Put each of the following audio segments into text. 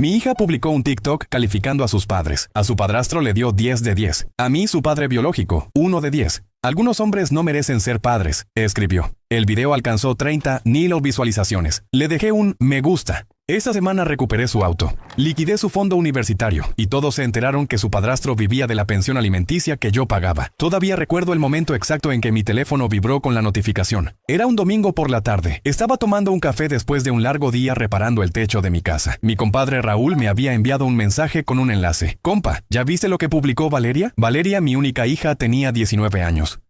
Mi hija publicó un TikTok calificando a sus padres. A su padrastro le dio 10 de 10. A mí, su padre biológico, 1 de 10. Algunos hombres no merecen ser padres, escribió. El video alcanzó 30.000 visualizaciones. Le dejé un me gusta. Esta semana recuperé su auto, liquidé su fondo universitario y todos se enteraron que su padrastro vivía de la pensión alimenticia que yo pagaba. Todavía recuerdo el momento exacto en que mi teléfono vibró con la notificación. Era un domingo por la tarde. Estaba tomando un café después de un largo día reparando el techo de mi casa. Mi compadre Raúl me había enviado un mensaje con un enlace. Compa, ¿ya viste lo que publicó Valeria? Valeria, mi única hija, tenía 19 años.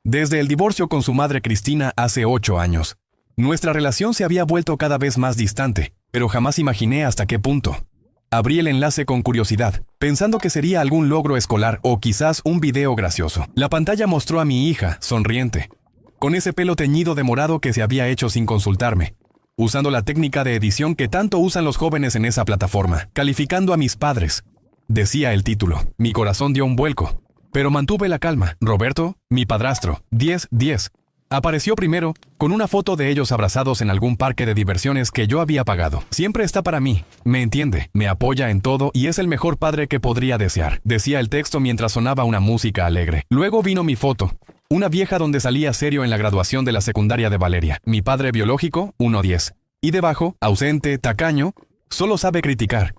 Desde el divorcio con su madre Cristina hace 8 años. Nuestra relación se había vuelto cada vez más distante, pero jamás imaginé hasta qué punto. Abrí el enlace con curiosidad, pensando que sería algún logro escolar o quizás un video gracioso. La pantalla mostró a mi hija, sonriente, con ese pelo teñido de morado que se había hecho sin consultarme, usando la técnica de edición que tanto usan los jóvenes en esa plataforma, calificando a mis padres. Decía el título. Mi corazón dio un vuelco, pero mantuve la calma. Roberto, mi padrastro, 10-10. Apareció primero, con una foto de ellos abrazados en algún parque de diversiones que yo había pagado. Siempre está para mí, me entiende, me apoya en todo y es el mejor padre que podría desear, decía el texto mientras sonaba una música alegre. Luego vino mi foto, una vieja donde salía serio en la graduación de la secundaria de Valeria. Mi padre biológico, 1-10. Y debajo, ausente, tacaño, solo sabe criticar.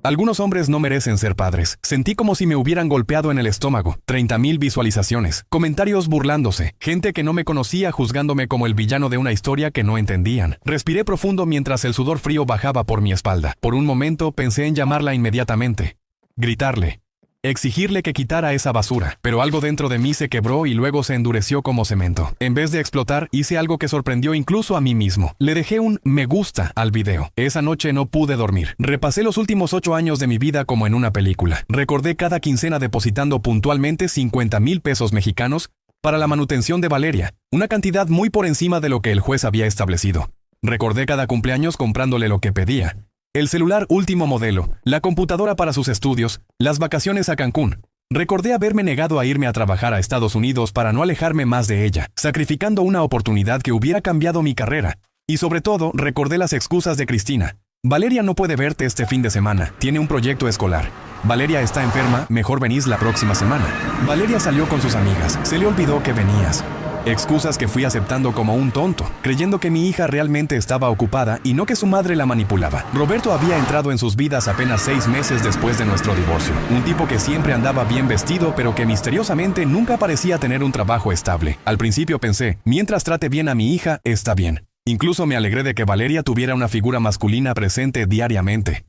Algunos hombres no merecen ser padres. Sentí como si me hubieran golpeado en el estómago. 30.000 visualizaciones. Comentarios burlándose. Gente que no me conocía juzgándome como el villano de una historia que no entendían. Respiré profundo mientras el sudor frío bajaba por mi espalda. Por un momento pensé en llamarla inmediatamente. Gritarle. Exigirle que quitara esa basura, pero algo dentro de mí se quebró y luego se endureció como cemento. En vez de explotar, hice algo que sorprendió incluso a mí mismo. Le dejé un me gusta al video. Esa noche no pude dormir. Repasé los últimos 8 años de mi vida como en una película. Recordé cada quincena depositando puntualmente 50,000 pesos mexicanos para la manutención de Valeria, una cantidad muy por encima de lo que el juez había establecido. Recordé cada cumpleaños comprándole lo que pedía. El celular último modelo, la computadora para sus estudios, las vacaciones a Cancún. Recordé haberme negado a irme a trabajar a Estados Unidos para no alejarme más de ella, sacrificando una oportunidad que hubiera cambiado mi carrera. Y sobre todo, recordé las excusas de Cristina. Valeria no puede verte este fin de semana, tiene un proyecto escolar. Valeria está enferma, mejor venís la próxima semana. Valeria salió con sus amigas, se le olvidó que venías. Excusas que fui aceptando como un tonto, creyendo que mi hija realmente estaba ocupada y no que su madre la manipulaba. Roberto había entrado en sus vidas apenas 6 meses después de nuestro divorcio. Un tipo que siempre andaba bien vestido, pero que misteriosamente nunca parecía tener un trabajo estable. Al principio pensé, mientras trate bien a mi hija, está bien. Incluso me alegré de que Valeria tuviera una figura masculina presente diariamente.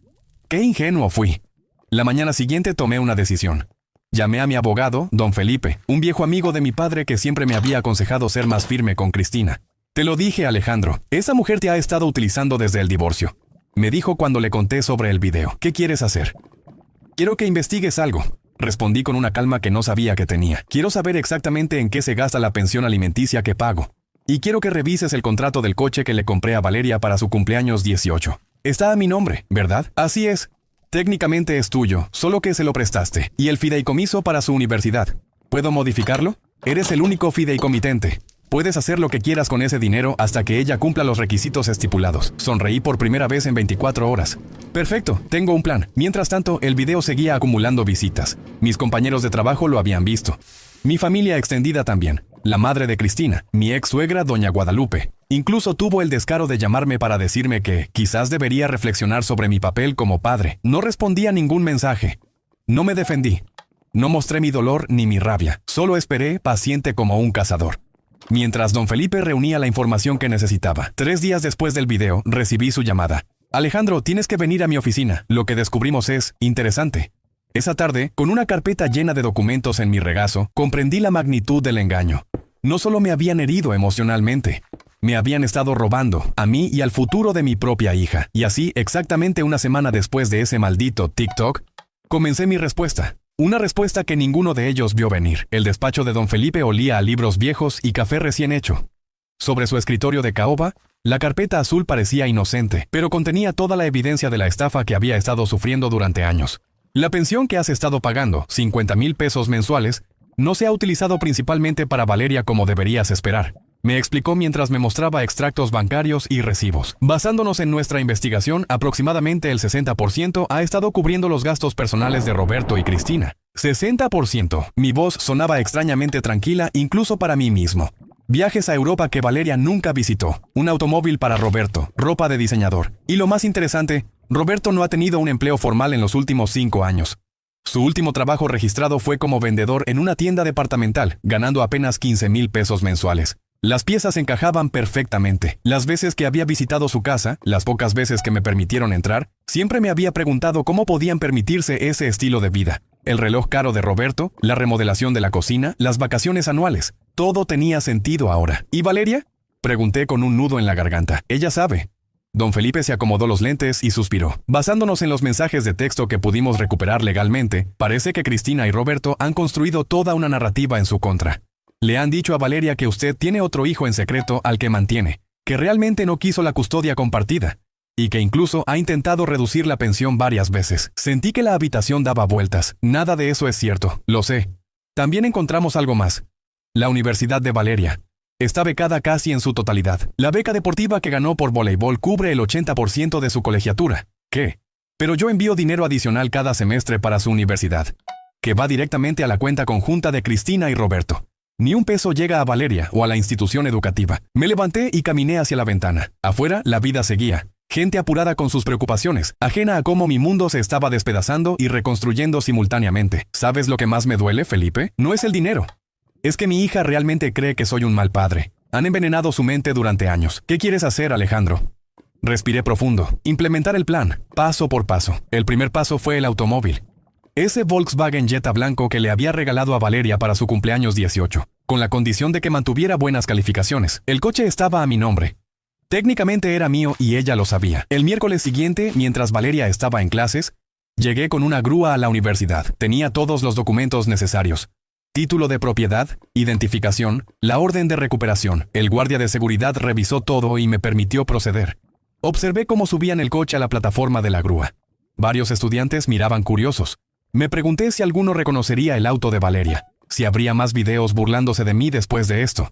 ¡Qué ingenuo fui! La mañana siguiente tomé una decisión. Llamé a mi abogado, don Felipe, un viejo amigo de mi padre que siempre me había aconsejado ser más firme con Cristina. Te lo dije, Alejandro, esa mujer te ha estado utilizando desde el divorcio. Me dijo cuando le conté sobre el video. ¿Qué quieres hacer? Quiero que investigues algo. Respondí con una calma que no sabía que tenía. Quiero saber exactamente en qué se gasta la pensión alimenticia que pago. Y quiero que revises el contrato del coche que le compré a Valeria para su cumpleaños 18. Está a mi nombre, ¿verdad? Así es. Técnicamente es tuyo, solo que se lo prestaste. Y el fideicomiso para su universidad. ¿Puedo modificarlo? Eres el único fideicomitente. Puedes hacer lo que quieras con ese dinero hasta que ella cumpla los requisitos estipulados. Sonreí por primera vez en 24 horas. Perfecto, tengo un plan. Mientras tanto, el video seguía acumulando visitas. Mis compañeros de trabajo lo habían visto. Mi familia extendida también. La madre de Cristina, mi ex suegra doña Guadalupe. Incluso tuvo el descaro de llamarme para decirme que quizás debería reflexionar sobre mi papel como padre. No respondí a ningún mensaje. No me defendí. No mostré mi dolor ni mi rabia. Solo esperé, paciente como un cazador. Mientras don Felipe reunía la información que necesitaba. 3 días después del video, recibí su llamada. Alejandro, tienes que venir a mi oficina. Lo que descubrimos es interesante. Esa tarde, con una carpeta llena de documentos en mi regazo, comprendí la magnitud del engaño. No solo me habían herido emocionalmente, me habían estado robando, a mí y al futuro de mi propia hija. Y así, exactamente una semana después de ese maldito TikTok, comencé mi respuesta. Una respuesta que ninguno de ellos vio venir. El despacho de don Felipe olía a libros viejos y café recién hecho. Sobre su escritorio de caoba, la carpeta azul parecía inocente, pero contenía toda la evidencia de la estafa que había estado sufriendo durante años. La pensión que has estado pagando, 50,000 pesos mensuales, no se ha utilizado principalmente para Valeria como deberías esperar. Me explicó mientras me mostraba extractos bancarios y recibos. Basándonos en nuestra investigación, aproximadamente el 60% ha estado cubriendo los gastos personales de Roberto y Cristina. 60%. Mi voz sonaba extrañamente tranquila incluso para mí mismo. Viajes a Europa que Valeria nunca visitó, un automóvil para Roberto, ropa de diseñador. Y lo más interesante, Roberto no ha tenido un empleo formal en los últimos 5 años. Su último trabajo registrado fue como vendedor en una tienda departamental, ganando apenas 15,000 pesos mensuales. Las piezas encajaban perfectamente. Las veces que había visitado su casa, las pocas veces que me permitieron entrar, siempre me había preguntado cómo podían permitirse ese estilo de vida. El reloj caro de Roberto, la remodelación de la cocina, las vacaciones anuales. Todo tenía sentido ahora. ¿Y Valeria? Pregunté con un nudo en la garganta. Ella sabe. Don Felipe se acomodó los lentes y suspiró. Basándonos en los mensajes de texto que pudimos recuperar legalmente, parece que Cristina y Roberto han construido toda una narrativa en su contra. Le han dicho a Valeria que usted tiene otro hijo en secreto al que mantiene, que realmente no quiso la custodia compartida, y que incluso ha intentado reducir la pensión varias veces. Sentí que la habitación daba vueltas. Nada de eso es cierto, lo sé. También encontramos algo más. La Universidad de Valeria. Está becada casi en su totalidad. La beca deportiva que ganó por voleibol cubre el 80% de su colegiatura. ¿Qué? Pero yo envío dinero adicional cada semestre para su universidad, que va directamente a la cuenta conjunta de Cristina y Roberto. Ni un peso llega a Valeria o a la institución educativa. Me levanté y caminé hacia la ventana. Afuera, la vida seguía. Gente apurada con sus preocupaciones, ajena a cómo mi mundo se estaba despedazando y reconstruyendo simultáneamente. ¿Sabes lo que más me duele, Felipe? No es el dinero. Es que mi hija realmente cree que soy un mal padre. Han envenenado su mente durante años. ¿Qué quieres hacer, Alejandro? Respiré profundo. Implementar el plan, paso por paso. El primer paso fue el automóvil. Ese Volkswagen Jetta blanco que le había regalado a Valeria para su cumpleaños 18, con la condición de que mantuviera buenas calificaciones. El coche estaba a mi nombre. Técnicamente era mío y ella lo sabía. El miércoles siguiente, mientras Valeria estaba en clases, llegué con una grúa a la universidad. Tenía todos los documentos necesarios. Título de propiedad, identificación, la orden de recuperación. El guardia de seguridad revisó todo y me permitió proceder. Observé cómo subían el coche a la plataforma de la grúa. Varios estudiantes miraban curiosos. Me pregunté si alguno reconocería el auto de Valeria, si habría más videos burlándose de mí después de esto.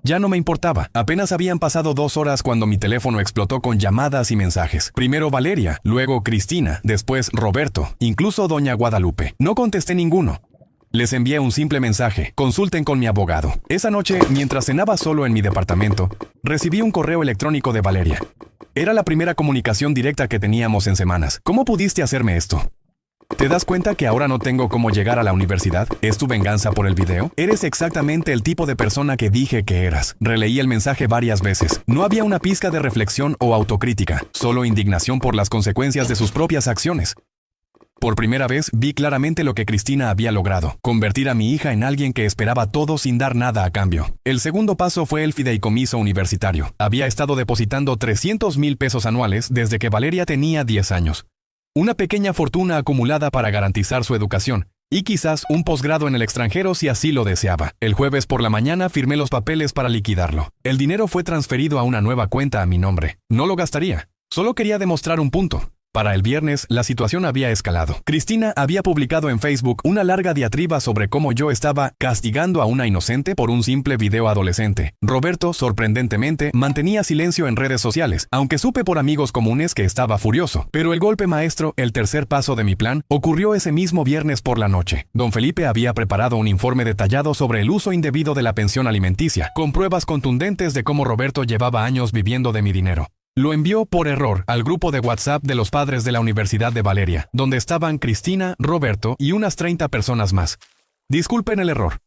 Ya no me importaba. Apenas habían pasado 2 horas cuando mi teléfono explotó con llamadas y mensajes. Primero Valeria, luego Cristina, después Roberto, incluso doña Guadalupe. No contesté ninguno. Les envié un simple mensaje: consulten con mi abogado. Esa noche, mientras cenaba solo en mi departamento, recibí un correo electrónico de Valeria. Era la primera comunicación directa que teníamos en semanas. ¿Cómo pudiste hacerme esto? ¿Te das cuenta que ahora no tengo cómo llegar a la universidad? ¿Es tu venganza por el video? Eres exactamente el tipo de persona que dije que eras. Releí el mensaje varias veces. No había una pizca de reflexión o autocrítica, solo indignación por las consecuencias de sus propias acciones. Por primera vez vi claramente lo que Cristina había logrado: convertir a mi hija en alguien que esperaba todo sin dar nada a cambio. El segundo paso fue el fideicomiso universitario. Había estado depositando 300,000 pesos anuales desde que Valeria tenía 10 años. Una pequeña fortuna acumulada para garantizar su educación, y quizás un posgrado en el extranjero si así lo deseaba. El jueves por la mañana firmé los papeles para liquidarlo. El dinero fue transferido a una nueva cuenta a mi nombre. No lo gastaría. Solo quería demostrar un punto. Para el viernes, la situación había escalado. Cristina había publicado en Facebook una larga diatriba sobre cómo yo estaba castigando a una inocente por un simple video adolescente. Roberto, sorprendentemente, mantenía silencio en redes sociales, aunque supe por amigos comunes que estaba furioso. Pero el golpe maestro, el tercer paso de mi plan, ocurrió ese mismo viernes por la noche. Don Felipe había preparado un informe detallado sobre el uso indebido de la pensión alimenticia, con pruebas contundentes de cómo Roberto llevaba años viviendo de mi dinero. Lo envió por error al grupo de WhatsApp de los padres de la Universidad de Valeria, donde estaban Cristina, Roberto y unas 30 personas más. Disculpen el error.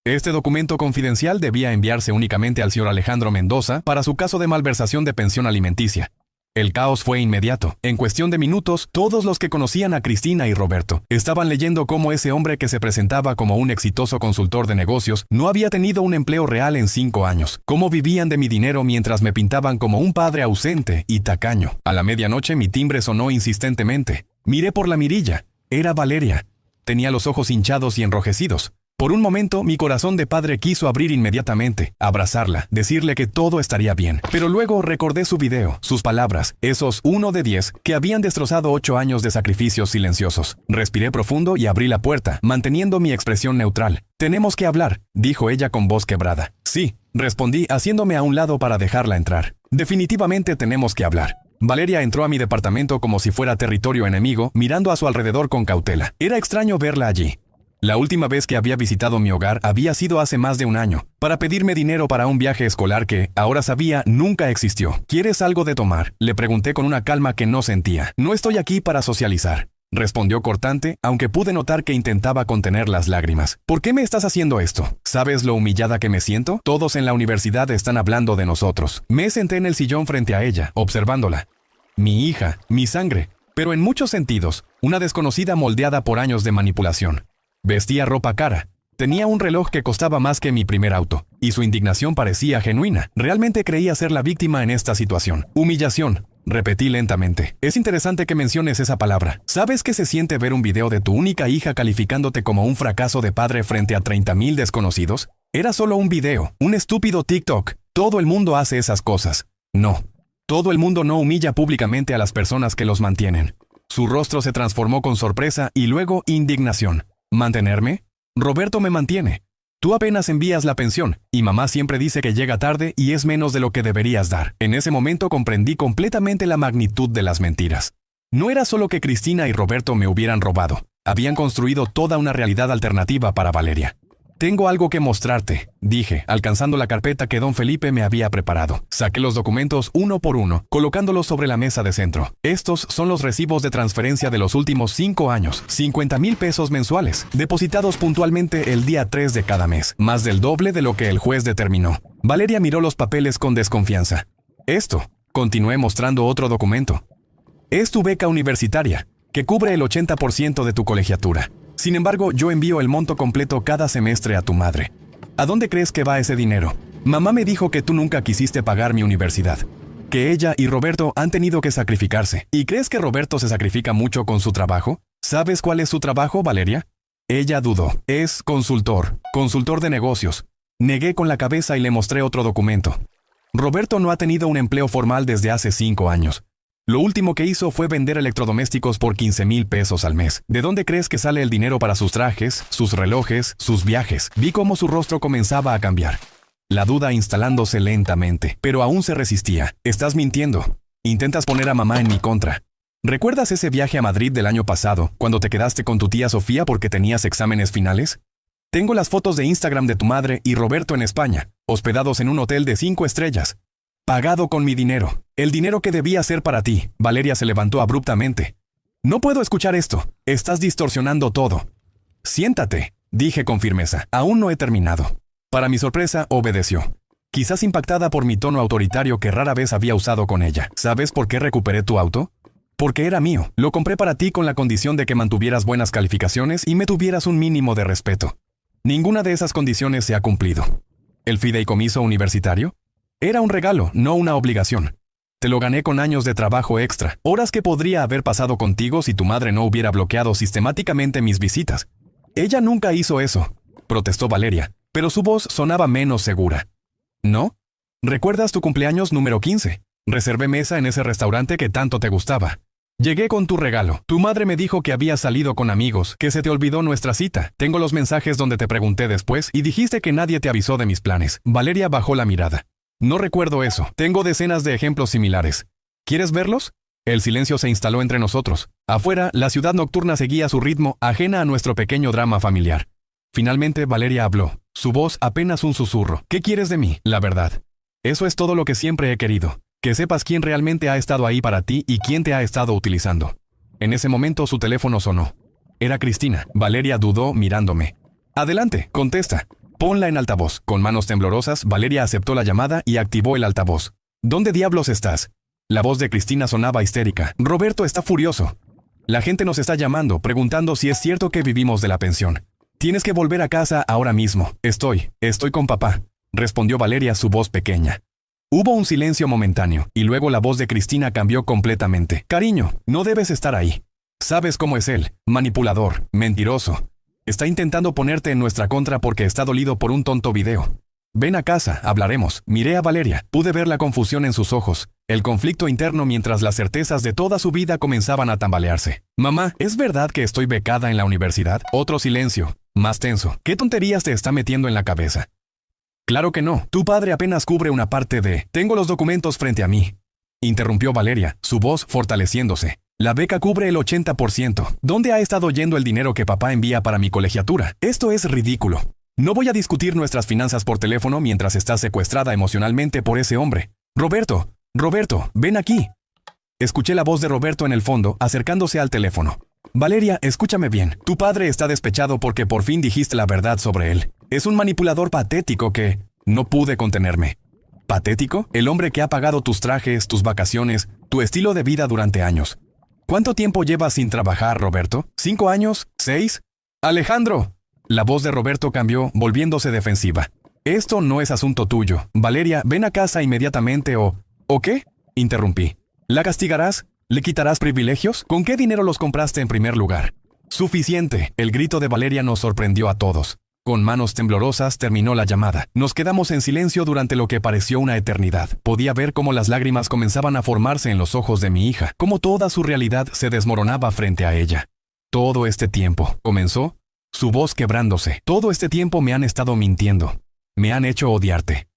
Este documento confidencial debía enviarse únicamente al señor Alejandro Mendoza para su caso de malversación de pensión alimenticia. El caos fue inmediato. En cuestión de minutos, todos los que conocían a Cristina y Roberto estaban leyendo cómo ese hombre que se presentaba como un exitoso consultor de negocios no había tenido un empleo real en 5 años. Cómo vivían de mi dinero mientras me pintaban como un padre ausente y tacaño. A la medianoche mi timbre sonó insistentemente. Miré por la mirilla. Era Valeria. Tenía los ojos hinchados y enrojecidos. Por un momento, mi corazón de padre quiso abrir inmediatamente, abrazarla, decirle que todo estaría bien. Pero luego recordé su video, sus palabras, esos 1 de 10 que habían destrozado 8 años de sacrificios silenciosos. Respiré profundo y abrí la puerta, manteniendo mi expresión neutral. «Tenemos que hablar», dijo ella con voz quebrada. «Sí». Respondí haciéndome a un lado para dejarla entrar. Definitivamente tenemos que hablar. Valeria entró a mi departamento como si fuera territorio enemigo, mirando a su alrededor con cautela. Era extraño verla allí. La última vez que había visitado mi hogar había sido hace más de un año, para pedirme dinero para un viaje escolar que, ahora sabía, nunca existió. ¿Quieres algo de tomar?, le pregunté con una calma que no sentía. No estoy aquí para socializar, respondió cortante, aunque pude notar que intentaba contener las lágrimas. ¿Por qué me estás haciendo esto? ¿Sabes lo humillada que me siento? Todos en la universidad están hablando de nosotros. Me senté en el sillón frente a ella, observándola. Mi hija, mi sangre, pero en muchos sentidos, una desconocida moldeada por años de manipulación. Vestía ropa cara. Tenía un reloj que costaba más que mi primer auto, y su indignación parecía genuina. Realmente creía ser la víctima en esta situación. Humillación, repetí lentamente. Es interesante que menciones esa palabra. ¿Sabes qué se siente ver un video de tu única hija calificándote como un fracaso de padre frente a 30,000 desconocidos? Era solo un video, un estúpido TikTok. Todo el mundo hace esas cosas. No. Todo el mundo no humilla públicamente a las personas que los mantienen. Su rostro se transformó con sorpresa y luego indignación. ¿Mantenerme? Roberto me mantiene. Tú apenas envías la pensión, y mamá siempre dice que llega tarde y es menos de lo que deberías dar. En ese momento comprendí completamente la magnitud de las mentiras. No era solo que Cristina y Roberto me hubieran robado. Habían construido toda una realidad alternativa para Valeria. Tengo algo que mostrarte, dije, alcanzando la carpeta que don Felipe me había preparado. Saqué los documentos uno por uno, colocándolos sobre la mesa de centro. Estos son los recibos de transferencia de los últimos 5 años, 50,000 pesos mensuales, depositados puntualmente el día 3 de cada mes, más del doble de lo que el juez determinó. Valeria miró los papeles con desconfianza. Esto, continué mostrando otro documento, es tu beca universitaria, que cubre el 80% de tu colegiatura. Sin embargo, yo envío el monto completo cada semestre a tu madre. ¿A dónde crees que va ese dinero? Mamá me dijo que tú nunca quisiste pagar mi universidad, que ella y Roberto han tenido que sacrificarse. ¿Y crees que Roberto se sacrifica mucho con su trabajo? ¿Sabes cuál es su trabajo, Valeria? Ella dudó. Es consultor de negocios. Negué con la cabeza y le mostré otro documento. Roberto no ha tenido un empleo formal desde hace 5 años. Lo último que hizo fue vender electrodomésticos por 15,000 pesos al mes. ¿De dónde crees que sale el dinero para sus trajes, sus relojes, sus viajes? Vi cómo su rostro comenzaba a cambiar. La duda instalándose lentamente, pero aún se resistía. Estás mintiendo. Intentas poner a mamá en mi contra. ¿Recuerdas ese viaje a Madrid del año pasado, cuando te quedaste con tu tía Sofía porque tenías exámenes finales? Tengo las fotos de Instagram de tu madre y Roberto en España, hospedados en un hotel de 5 estrellas. Pagado con mi dinero. El dinero que debía ser para ti. Valeria se levantó abruptamente. No puedo escuchar esto. Estás distorsionando todo. Siéntate, dije con firmeza. Aún no he terminado. Para mi sorpresa, obedeció. Quizás impactada por mi tono autoritario que rara vez había usado con ella. ¿Sabes por qué recuperé tu auto? Porque era mío. Lo compré para ti con la condición de que mantuvieras buenas calificaciones y me tuvieras un mínimo de respeto. Ninguna de esas condiciones se ha cumplido. ¿El fideicomiso universitario? Era un regalo, no una obligación. Te lo gané con años de trabajo extra, horas que podría haber pasado contigo si tu madre no hubiera bloqueado sistemáticamente mis visitas. Ella nunca hizo eso, protestó Valeria, pero su voz sonaba menos segura. ¿No? ¿Recuerdas tu cumpleaños número 15? Reservé mesa en ese restaurante que tanto te gustaba. Llegué con tu regalo. Tu madre me dijo que habías salido con amigos, que se te olvidó nuestra cita. Tengo los mensajes donde te pregunté después y dijiste que nadie te avisó de mis planes. Valeria bajó la mirada. No recuerdo eso. Tengo decenas de ejemplos similares. ¿Quieres verlos? El silencio se instaló entre nosotros. Afuera, la ciudad nocturna seguía su ritmo, ajena a nuestro pequeño drama familiar. Finalmente, Valeria habló. Su voz apenas un susurro. ¿Qué quieres de mí? La verdad. Eso es todo lo que siempre he querido. Que sepas quién realmente ha estado ahí para ti y quién te ha estado utilizando. En ese momento su teléfono sonó. Era Cristina. Valeria dudó mirándome. Adelante, contesta. Ponla en altavoz. Con manos temblorosas, Valeria aceptó la llamada y activó el altavoz. ¿Dónde diablos estás? La voz de Cristina sonaba histérica. Roberto está furioso. La gente nos está llamando, preguntando si es cierto que vivimos de la pensión. Tienes que volver a casa ahora mismo. Estoy con papá, respondió Valeria, su voz pequeña. Hubo un silencio momentáneo, y luego la voz de Cristina cambió completamente. Cariño, no debes estar ahí. Sabes cómo es él, manipulador, mentiroso. Está intentando ponerte en nuestra contra porque está dolido por un tonto video. Ven a casa, hablaremos. Miré a Valeria. Pude ver la confusión en sus ojos, el conflicto interno mientras las certezas de toda su vida comenzaban a tambalearse. Mamá, ¿es verdad que estoy becada en la universidad? Otro silencio, más tenso. ¿Qué tonterías te está metiendo en la cabeza? Claro que no. Tu padre apenas cubre una parte de... Tengo los documentos frente a mí. Interrumpió Valeria, su voz fortaleciéndose. La beca cubre el 80%. ¿Dónde ha estado yendo el dinero que papá envía para mi colegiatura? Esto es ridículo. No voy a discutir nuestras finanzas por teléfono mientras estás secuestrada emocionalmente por ese hombre. Roberto, ven aquí. Escuché la voz de Roberto en el fondo, acercándose al teléfono. Valeria, escúchame bien. Tu padre está despechado porque por fin dijiste la verdad sobre él. Es un manipulador patético que... No pude contenerme. ¿Patético? El hombre que ha pagado tus trajes, tus vacaciones, tu estilo de vida durante años. ¿Cuánto tiempo llevas sin trabajar, Roberto? ¿5 años? ¿6? ¡Alejandro! La voz de Roberto cambió, volviéndose defensiva. Esto no es asunto tuyo. Valeria, ven a casa inmediatamente o... ¿O qué? Interrumpí. ¿La castigarás? ¿Le quitarás privilegios? ¿Con qué dinero los compraste en primer lugar? Suficiente. El grito de Valeria nos sorprendió a todos. Con manos temblorosas terminó la llamada. Nos quedamos en silencio durante lo que pareció una eternidad. Podía ver cómo las lágrimas comenzaban a formarse en los ojos de mi hija, cómo toda su realidad se desmoronaba frente a ella. Todo este tiempo, comenzó, su voz quebrándose. Todo este tiempo me han estado mintiendo. Me han hecho odiarte.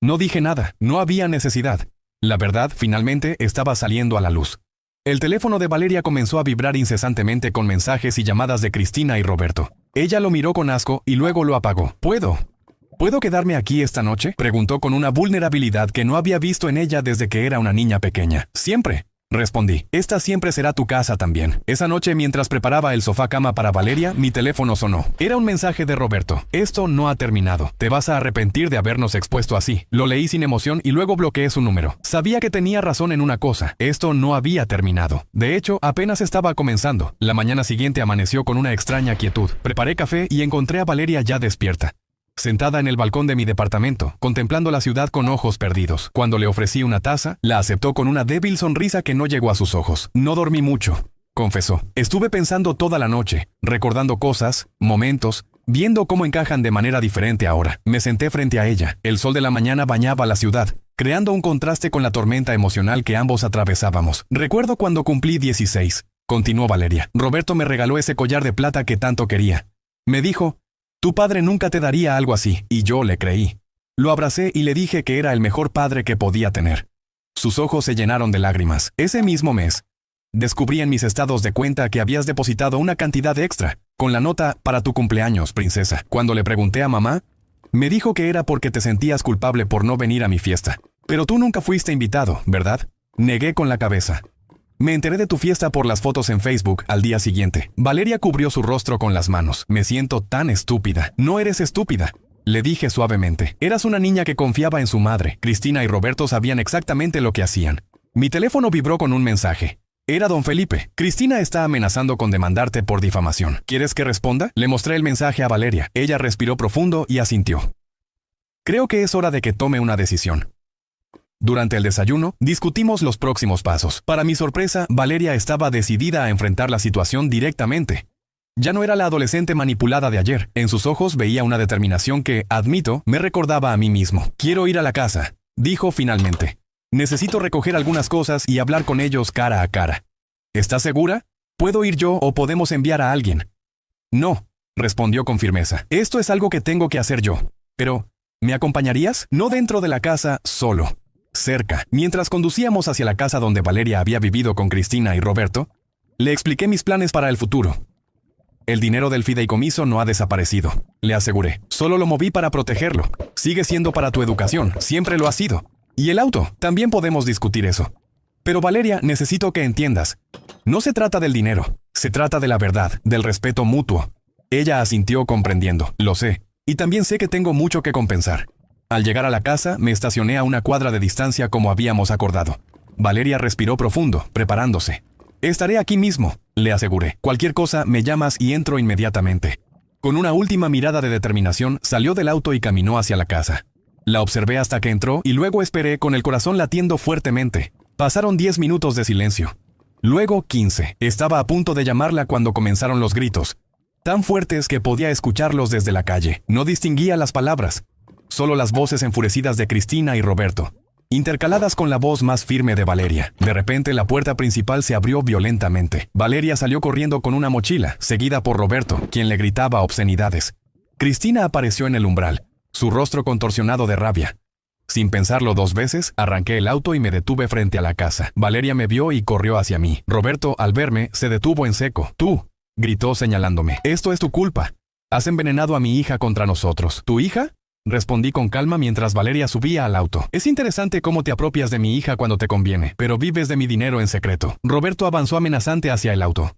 No dije nada, no había necesidad. La verdad, finalmente, estaba saliendo a la luz. El teléfono de Valeria comenzó a vibrar incesantemente con mensajes y llamadas de Cristina y Roberto. Ella lo miró con asco y luego lo apagó. ¿Puedo quedarme aquí esta noche? Preguntó con una vulnerabilidad que no había visto en ella desde que era una niña pequeña. Siempre. Respondí. Esta siempre será tu casa también. Esa noche, mientras preparaba el sofá cama para Valeria, mi teléfono sonó. Era un mensaje de Roberto. Esto no ha terminado. Te vas a arrepentir de habernos expuesto así. Lo leí sin emoción y luego bloqueé su número. Sabía que tenía razón en una cosa. Esto no había terminado. De hecho, apenas estaba comenzando. La mañana siguiente amaneció con una extraña quietud. Preparé café y encontré a Valeria ya despierta. Sentada en el balcón de mi departamento, contemplando la ciudad con ojos perdidos. Cuando le ofrecí una taza, la aceptó con una débil sonrisa que no llegó a sus ojos. No dormí mucho, confesó. Estuve pensando toda la noche, recordando cosas, momentos, viendo cómo encajan de manera diferente ahora. Me senté frente a ella. El sol de la mañana bañaba la ciudad, creando un contraste con la tormenta emocional que ambos atravesábamos. Recuerdo cuando cumplí 16, continuó Valeria. Roberto me regaló ese collar de plata que tanto quería. Me dijo... Tu padre nunca te daría algo así, y yo le creí. Lo abracé y le dije que era el mejor padre que podía tener. Sus ojos se llenaron de lágrimas. Ese mismo mes, descubrí en mis estados de cuenta que habías depositado una cantidad extra, con la nota para tu cumpleaños, princesa. Cuando le pregunté a mamá, me dijo que era porque te sentías culpable por no venir a mi fiesta. Pero tú nunca fuiste invitado, ¿verdad? Negué con la cabeza. Me enteré de tu fiesta por las fotos en Facebook al día siguiente. Valeria cubrió su rostro con las manos. Me siento tan estúpida. No eres estúpida, le dije suavemente. Eras una niña que confiaba en su madre. Cristina y Roberto sabían exactamente lo que hacían. Mi teléfono vibró con un mensaje. Era don Felipe. Cristina está amenazando con demandarte por difamación. ¿Quieres que responda? Le mostré el mensaje a Valeria. Ella respiró profundo y asintió. Creo que es hora de que tome una decisión. Durante el desayuno, discutimos los próximos pasos. Para mi sorpresa, Valeria estaba decidida a enfrentar la situación directamente. Ya no era la adolescente manipulada de ayer. En sus ojos veía una determinación que, admito, me recordaba a mí mismo. Quiero ir a la casa, dijo finalmente. Necesito recoger algunas cosas y hablar con ellos cara a cara. ¿Estás segura? ¿Puedo ir yo o podemos enviar a alguien? No, respondió con firmeza. Esto es algo que tengo que hacer yo. Pero, ¿me acompañarías? No dentro de la casa, solo. Cerca. Mientras conducíamos hacia la casa donde Valeria había vivido con Cristina y Roberto, le expliqué mis planes para el futuro. El dinero del fideicomiso no ha desaparecido, le aseguré. Solo lo moví para protegerlo. Sigue siendo para tu educación, siempre lo ha sido. Y el auto, también podemos discutir eso. Pero Valeria, necesito que entiendas. No se trata del dinero, se trata de la verdad, del respeto mutuo. Ella asintió comprendiendo. Lo sé. Y también sé que tengo mucho que compensar. Al llegar a la casa, me estacioné a una cuadra de distancia como habíamos acordado. Valeria respiró profundo, preparándose. Estaré aquí mismo, le aseguré. Cualquier cosa, me llamas y entro inmediatamente. Con una última mirada de determinación, salió del auto y caminó hacia la casa. La observé hasta que entró y luego esperé con el corazón latiendo fuertemente. Pasaron 10 minutos de silencio. Luego 15. Estaba a punto de llamarla cuando comenzaron los gritos, tan fuertes que podía escucharlos desde la calle. No distinguía las palabras. Solo las voces enfurecidas de Cristina y Roberto, intercaladas con la voz más firme de Valeria. De repente la puerta principal se abrió violentamente. Valeria salió corriendo con una mochila, seguida por Roberto, quien le gritaba obscenidades. Cristina apareció en el umbral, su rostro contorsionado de rabia. Sin pensarlo 2 veces, arranqué el auto y me detuve frente a la casa. Valeria me vio y corrió hacia mí. Roberto, al verme, se detuvo en seco. «Tú», gritó señalándome. «Esto es tu culpa. Has envenenado a mi hija contra nosotros». «¿Tu hija?», respondí con calma mientras Valeria subía al auto. «Es interesante cómo te apropias de mi hija cuando te conviene, pero vives de mi dinero en secreto». Roberto avanzó amenazante hacia el auto.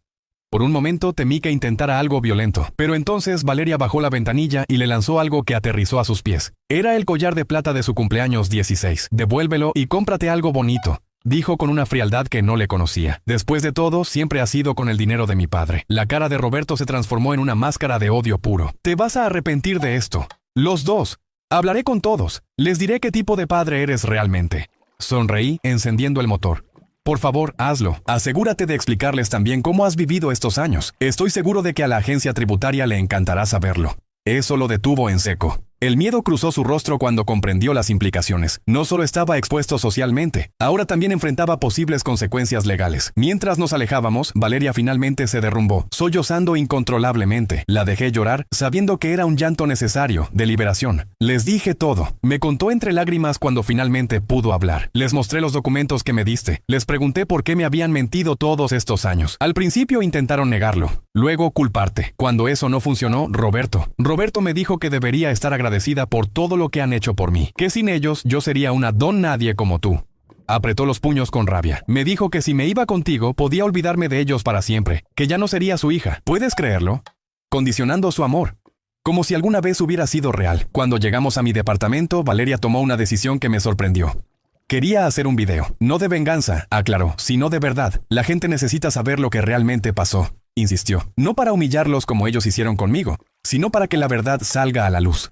Por un momento temí que intentara algo violento, pero entonces Valeria bajó la ventanilla y le lanzó algo que aterrizó a sus pies. Era el collar de plata de su cumpleaños 16. «Devuélvelo y cómprate algo bonito», dijo con una frialdad que no le conocía. «Después de todo, siempre ha sido con el dinero de mi padre». La cara de Roberto se transformó en una máscara de odio puro. «Te vas a arrepentir de esto. Los dos. Hablaré con todos. Les diré qué tipo de padre eres realmente». Sonreí, encendiendo el motor. «Por favor, hazlo. Asegúrate de explicarles también cómo has vivido estos años. Estoy seguro de que a la agencia tributaria le encantará saberlo». Eso lo detuvo en seco. El miedo cruzó su rostro cuando comprendió las implicaciones. No solo estaba expuesto socialmente, ahora también enfrentaba posibles consecuencias legales. Mientras nos alejábamos, Valeria finalmente se derrumbó, sollozando incontrolablemente. La dejé llorar, sabiendo que era un llanto necesario, de liberación. Les dije todo. Me contó entre lágrimas cuando finalmente pudo hablar. Les mostré los documentos que me diste. Les pregunté por qué me habían mentido todos estos años. Al principio intentaron negarlo, luego culparte. Cuando eso no funcionó, Roberto me dijo que debería estar agradecida por todo lo que han hecho por mí, que sin ellos yo sería una don nadie como tú. Apretó los puños con rabia. Me dijo que si me iba contigo podía olvidarme de ellos para siempre, que ya no sería su hija. ¿Puedes creerlo? Condicionando su amor. Como si alguna vez hubiera sido real. Cuando llegamos a mi departamento, Valeria tomó una decisión que me sorprendió. Quería hacer un video, no de venganza, aclaró, sino de verdad. La gente necesita saber lo que realmente pasó, insistió. No para humillarlos como ellos hicieron conmigo, sino para que la verdad salga a la luz.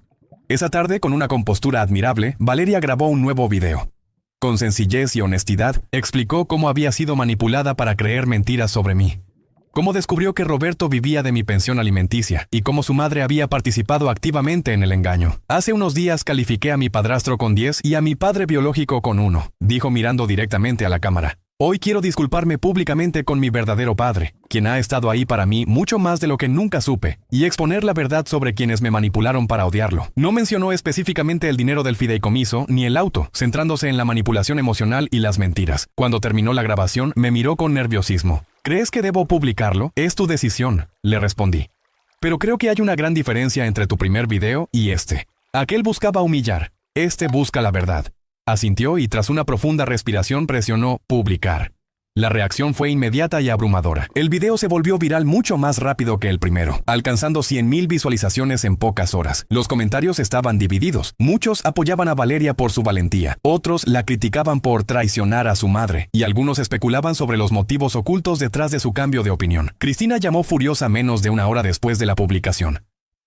Esa tarde, con una compostura admirable, Valeria grabó un nuevo video. Con sencillez y honestidad, explicó cómo había sido manipulada para creer mentiras sobre mí. Cómo descubrió que Roberto vivía de mi pensión alimenticia y cómo su madre había participado activamente en el engaño. Hace unos días califiqué a mi padrastro con 10 y a mi padre biológico con 1, dijo mirando directamente a la cámara. Hoy quiero disculparme públicamente con mi verdadero padre, quien ha estado ahí para mí mucho más de lo que nunca supe, y exponer la verdad sobre quienes me manipularon para odiarlo. No mencionó específicamente el dinero del fideicomiso ni el auto, centrándose en la manipulación emocional y las mentiras. Cuando terminó la grabación, me miró con nerviosismo. ¿Crees que debo publicarlo? Es tu decisión, le respondí. Pero creo que hay una gran diferencia entre tu primer video y este. Aquel buscaba humillar, este busca la verdad. Asintió y tras una profunda respiración presionó «Publicar». La reacción fue inmediata y abrumadora. El video se volvió viral mucho más rápido que el primero, alcanzando 100,000 visualizaciones en pocas horas. Los comentarios estaban divididos. Muchos apoyaban a Valeria por su valentía, otros la criticaban por traicionar a su madre, y algunos especulaban sobre los motivos ocultos detrás de su cambio de opinión. Cristina llamó furiosa menos de una hora después de la publicación.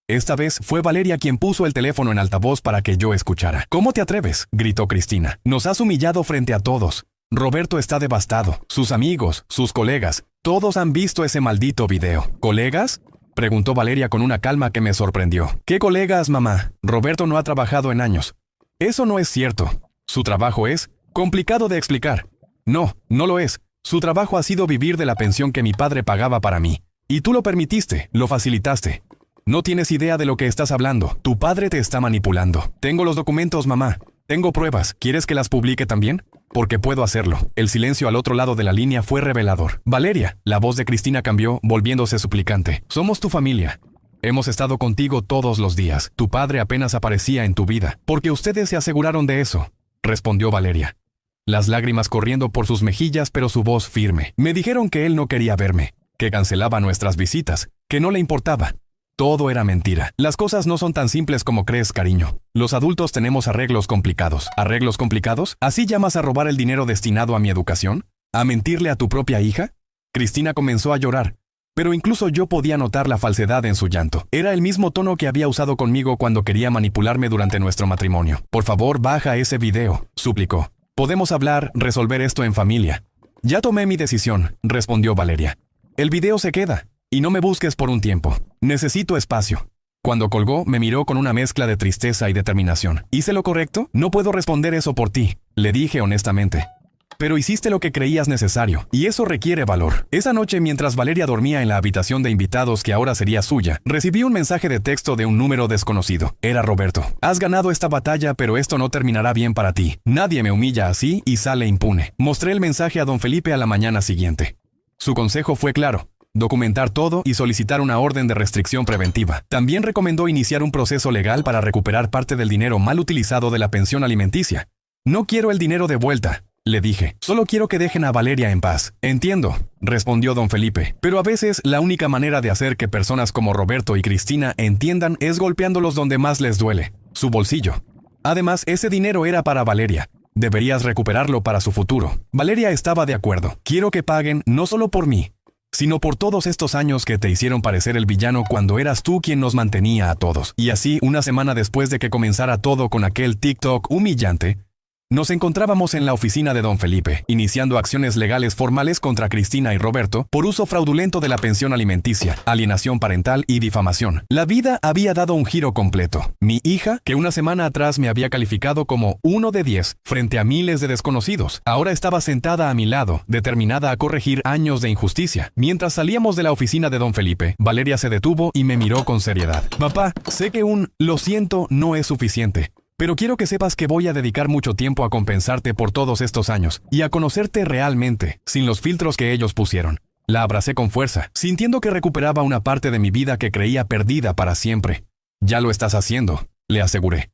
Esta vez fue Valeria quien puso el teléfono en altavoz para que yo escuchara. «¿Cómo te atreves?», gritó Cristina. «Nos has humillado frente a todos. Roberto está devastado. Sus amigos, sus colegas, todos han visto ese maldito video». «¿Colegas?», preguntó Valeria con una calma que me sorprendió. «¿Qué colegas, mamá? Roberto no ha trabajado en años». «Eso no es cierto. Su trabajo es complicado de explicar». «No, no lo es. Su trabajo ha sido vivir de la pensión que mi padre pagaba para mí. Y tú lo permitiste, lo facilitaste». «No tienes idea de lo que estás hablando. Tu padre te está manipulando». «Tengo los documentos, mamá. Tengo pruebas. ¿Quieres que las publique también?». «Porque puedo hacerlo». El silencio al otro lado de la línea fue revelador. «Valeria», la voz de Cristina cambió, volviéndose suplicante. «Somos tu familia. Hemos estado contigo todos los días. Tu padre apenas aparecía en tu vida. Porque ustedes se aseguraron de eso», respondió Valeria. Las lágrimas corriendo por sus mejillas, pero su voz firme. «Me dijeron que él no quería verme, que cancelaba nuestras visitas, que no le importaba». Todo era mentira. Las cosas no son tan simples como crees, cariño. Los adultos tenemos arreglos complicados. ¿Arreglos complicados? ¿Así llamas a robar el dinero destinado a mi educación? ¿A mentirle a tu propia hija? Cristina comenzó a llorar, pero incluso yo podía notar la falsedad en su llanto. Era el mismo tono que había usado conmigo cuando quería manipularme durante nuestro matrimonio. «Por favor, baja ese video», suplicó. «Podemos hablar, resolver esto en familia». «Ya tomé mi decisión», respondió Valeria. «El video se queda. Y no me busques por un tiempo. Necesito espacio». Cuando colgó, me miró con una mezcla de tristeza y determinación. «¿Hice lo correcto? No puedo responder eso por ti», le dije honestamente. pero hiciste lo que creías necesario, y eso requiere valor. Esa noche, mientras Valeria dormía en la habitación de invitados que ahora sería suya, recibí un mensaje de texto de un número desconocido. Era Roberto. Has ganado esta batalla, pero esto no terminará bien para ti. Nadie me humilla así y sale impune. Mostré el mensaje a don Felipe a la mañana siguiente. Su consejo fue claro: documentar todo y solicitar una orden de restricción preventiva. También recomendó iniciar un proceso legal para recuperar parte del dinero mal utilizado de la pensión alimenticia. No quiero el dinero de vuelta, le dije. Solo quiero que dejen a Valeria en paz. Entiendo, respondió don Felipe. Pero a veces la única manera de hacer que personas como Roberto y Cristina entiendan es golpeándolos donde más les duele: su bolsillo. Además, ese dinero era para Valeria. Deberías recuperarlo para su futuro. Valeria estaba de acuerdo. Quiero que paguen no solo por mí, sino por todos estos años que te hicieron parecer el villano cuando eras tú quien nos mantenía a todos. Y así, una semana después de que comenzara todo con aquel TikTok humillante, nos encontrábamos en la oficina de don Felipe, iniciando acciones legales formales contra Cristina y Roberto por uso fraudulento de la pensión alimenticia, alienación parental y difamación. La vida había dado un giro completo. Mi hija, que una semana atrás me había calificado como 1 de 10 frente a miles de desconocidos, ahora estaba sentada a mi lado, determinada a corregir años de injusticia. Mientras salíamos de la oficina de don Felipe, Valeria se detuvo y me miró con seriedad. Papá, sé que un "lo siento" no es suficiente, pero quiero que sepas que voy a dedicar mucho tiempo a compensarte por todos estos años y a conocerte realmente, sin los filtros que ellos pusieron. La abracé con fuerza, sintiendo que recuperaba una parte de mi vida que creía perdida para siempre. Ya lo estás haciendo, le aseguré.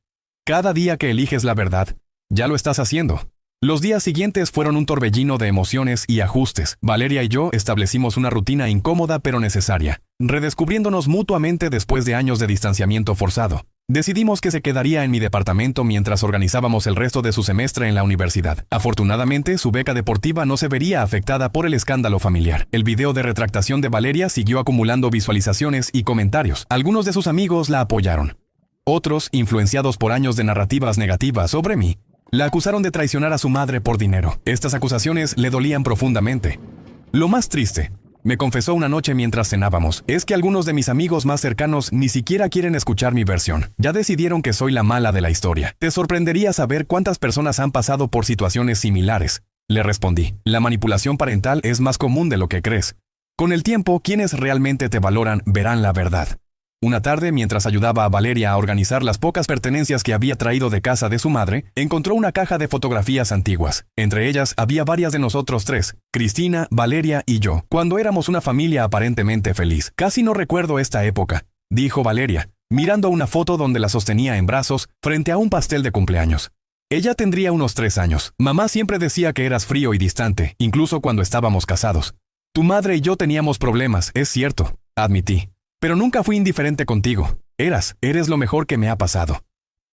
Cada día que eliges la verdad, ya lo estás haciendo. Los días siguientes fueron un torbellino de emociones y ajustes. Valeria y yo establecimos una rutina incómoda pero necesaria, redescubriéndonos mutuamente después de años de distanciamiento forzado. Decidimos que se quedaría en mi departamento mientras organizábamos el resto de su semestre en la universidad. Afortunadamente, su beca deportiva no se vería afectada por el escándalo familiar. El video de retractación de Valeria siguió acumulando visualizaciones y comentarios. Algunos de sus amigos la apoyaron. Otros, influenciados por años de narrativas negativas sobre mí, la acusaron de traicionar a su madre por dinero. Estas acusaciones le dolían profundamente. Lo más triste, me confesó una noche mientras cenábamos, es que algunos de mis amigos más cercanos ni siquiera quieren escuchar mi versión. Ya decidieron que soy la mala de la historia. Te sorprendería saber cuántas personas han pasado por situaciones similares, le respondí. La manipulación parental es más común de lo que crees. Con el tiempo, quienes realmente te valoran verán la verdad. Una tarde, mientras ayudaba a Valeria a organizar las pocas pertenencias que había traído de casa de su madre, encontró una caja de fotografías antiguas. Entre ellas había varias de nosotros tres, Cristina, Valeria y yo, cuando éramos una familia aparentemente feliz. Casi no recuerdo esta época, dijo Valeria, mirando una foto donde la sostenía en brazos frente a un pastel de cumpleaños. Ella tendría unos 3 años. Mamá siempre decía que eras frío y distante, incluso cuando estábamos casados. Tu madre y yo teníamos problemas, es cierto, admití. Pero nunca fui indiferente contigo. Eres lo mejor que me ha pasado.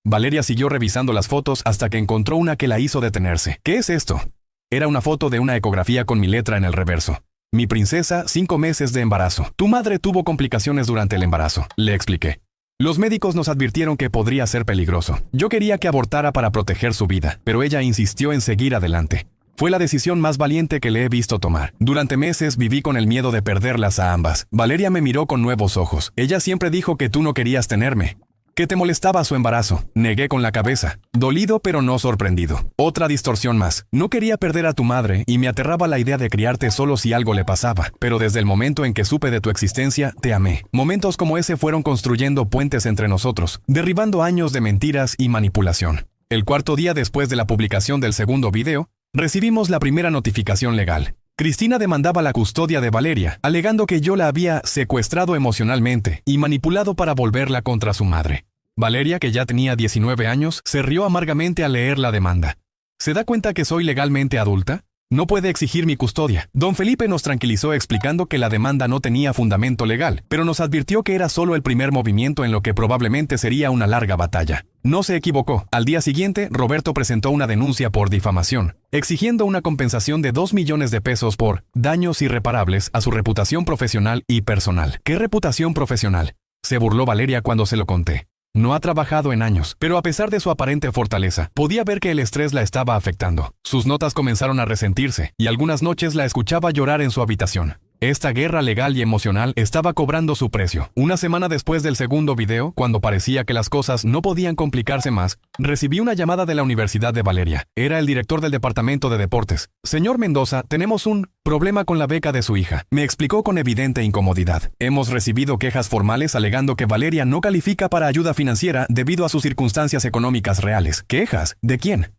Valeria siguió revisando las fotos hasta que encontró una que la hizo detenerse. ¿Qué es esto? Era una foto de una ecografía con mi letra en el reverso. Mi princesa, 5 meses de embarazo. Tu madre tuvo complicaciones durante el embarazo, le expliqué. Los médicos nos advirtieron que podría ser peligroso. Yo quería que abortara para proteger su vida, pero ella insistió en seguir adelante. Fue la decisión más valiente que le he visto tomar. Durante meses viví con el miedo de perderlas a ambas. Valeria me miró con nuevos ojos. Ella siempre dijo que tú no querías tenerme, que te molestaba su embarazo. Negué con la cabeza, dolido pero no sorprendido. Otra distorsión más. No quería perder a tu madre y me aterraba la idea de criarte solo si algo le pasaba. Pero desde el momento en que supe de tu existencia, te amé. Momentos como ese fueron construyendo puentes entre nosotros, derribando años de mentiras y manipulación. El 4.º día después de la publicación del segundo video, recibimos la primera notificación legal. Cristina demandaba la custodia de Valeria, alegando que yo la había secuestrado emocionalmente y manipulado para volverla contra su madre. Valeria, que ya tenía 19 años, se rió amargamente al leer la demanda. ¿Se da cuenta que soy legalmente adulta? No puede exigir mi custodia. Don Felipe nos tranquilizó explicando que la demanda no tenía fundamento legal, pero nos advirtió que era solo el primer movimiento en lo que probablemente sería una larga batalla. No se equivocó. Al día siguiente, Roberto presentó una denuncia por difamación, exigiendo una compensación de 2 millones de pesos por daños irreparables a su reputación profesional y personal. ¿Qué reputación profesional?, se burló Valeria cuando se lo conté. No ha trabajado en años, pero a pesar de su aparente fortaleza, podía ver que el estrés la estaba afectando. Sus notas comenzaron a resentirse, y algunas noches la escuchaba llorar en su habitación. Esta guerra legal y emocional estaba cobrando su precio. Una semana después del segundo video, cuando parecía que las cosas no podían complicarse más, recibí una llamada de la Universidad de Valeria. Era el director del departamento de deportes. Señor Mendoza, tenemos un problema con la beca de su hija. Me explicó con evidente incomodidad. Hemos recibido quejas formales alegando que Valeria no califica para ayuda financiera debido a sus circunstancias económicas reales. ¿Quejas? ¿De quién?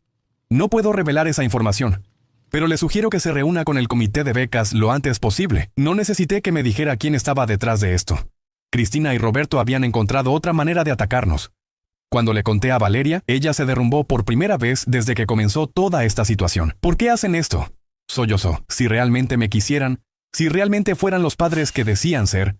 No puedo revelar esa información, pero le sugiero que se reúna con el comité de becas lo antes posible. No necesité que me dijera quién estaba detrás de esto. Cristina y Roberto habían encontrado otra manera de atacarnos. Cuando le conté a Valeria, ella se derrumbó por primera vez desde que comenzó toda esta situación. ¿Por qué hacen esto? Sollozó. Si realmente me quisieran, si realmente fueran los padres que decían ser,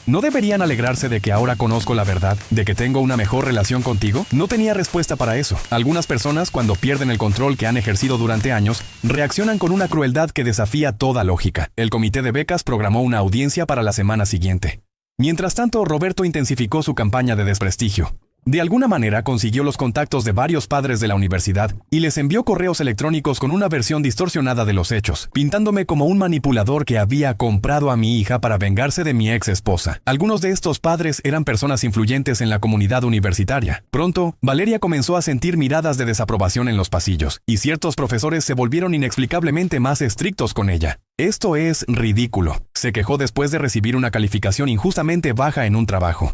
¿no deberían alegrarse de que ahora conozco la verdad, de que tengo una mejor relación contigo? No tenía respuesta para eso. Algunas personas, cuando pierden el control que han ejercido durante años, reaccionan con una crueldad que desafía toda lógica. El comité de becas programó una audiencia para la semana siguiente. Mientras tanto, Roberto intensificó su campaña de desprestigio. De alguna manera consiguió los contactos de varios padres de la universidad y les envió correos electrónicos con una versión distorsionada de los hechos, pintándome como un manipulador que había comprado a mi hija para vengarse de mi ex esposa. Algunos de estos padres eran personas influyentes en la comunidad universitaria. Pronto, Valeria comenzó a sentir miradas de desaprobación en los pasillos, y ciertos profesores se volvieron inexplicablemente más estrictos con ella. Esto es ridículo, se quejó después de recibir una calificación injustamente baja en un trabajo.